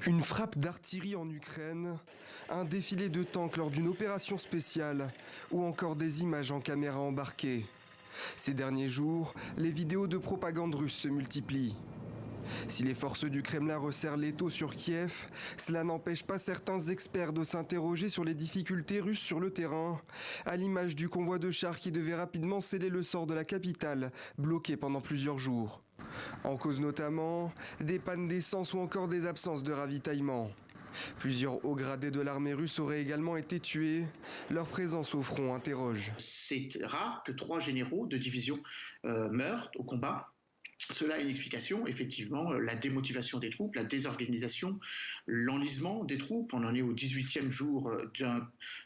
Une frappe d'artillerie en Ukraine, un défilé de tanks lors d'une opération spéciale ou encore des images en caméra embarquée. Ces derniers jours, les vidéos de propagande russe se multiplient. Si les forces du Kremlin resserrent l'étau sur Kiev, cela n'empêche pas certains experts de s'interroger sur les difficultés russes sur le terrain, à l'image du convoi de chars qui devait rapidement sceller le sort de la capitale, bloquée pendant plusieurs jours. En cause notamment des pannes d'essence ou encore des absences de ravitaillement. Plusieurs hauts gradés de l'armée russe auraient également été tués. Leur présence au front interroge. C'est rare que 3 généraux de division meurent au combat. Cela a une explication, effectivement, la démotivation des troupes, la désorganisation, l'enlisement des troupes. On en est au 18e jour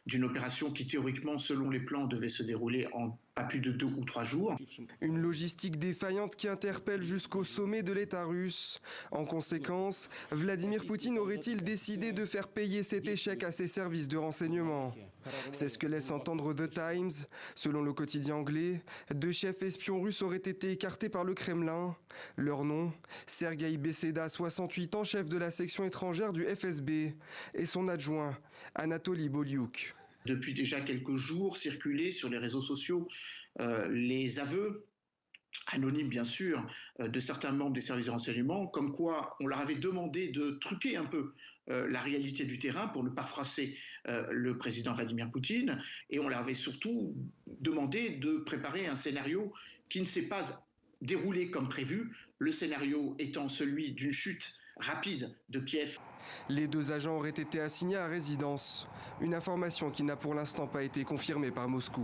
d'une opération qui, théoriquement, selon les plans, devait se dérouler en pas plus de 2 ou 3 jours. Une logistique défaillante qui interpelle jusqu'au sommet de l'État russe. En conséquence, Vladimir Poutine aurait-il décidé de faire payer cet échec à ses services de renseignement? C'est ce que laisse entendre The Times. Selon le quotidien anglais, 2 chefs espions russes auraient été écartés par le Kremlin. Leur nom, Sergueï Beseda, 68 ans, chef de la section étrangère du FSB, et son adjoint, Anatoly Bolyuk. Depuis déjà quelques jours, circulaient sur les réseaux sociaux les aveux, anonymes bien sûr, de certains membres des services de renseignement, comme quoi on leur avait demandé de truquer un peu la réalité du terrain pour ne pas froisser le président Vladimir Poutine, et on leur avait surtout demandé de préparer un scénario qui ne s'est pas déroulé comme prévu, le scénario étant celui d'une chute rapide de Kiev. Les 2 agents auraient été assignés à résidence, une information qui n'a pour l'instant pas été confirmée par Moscou.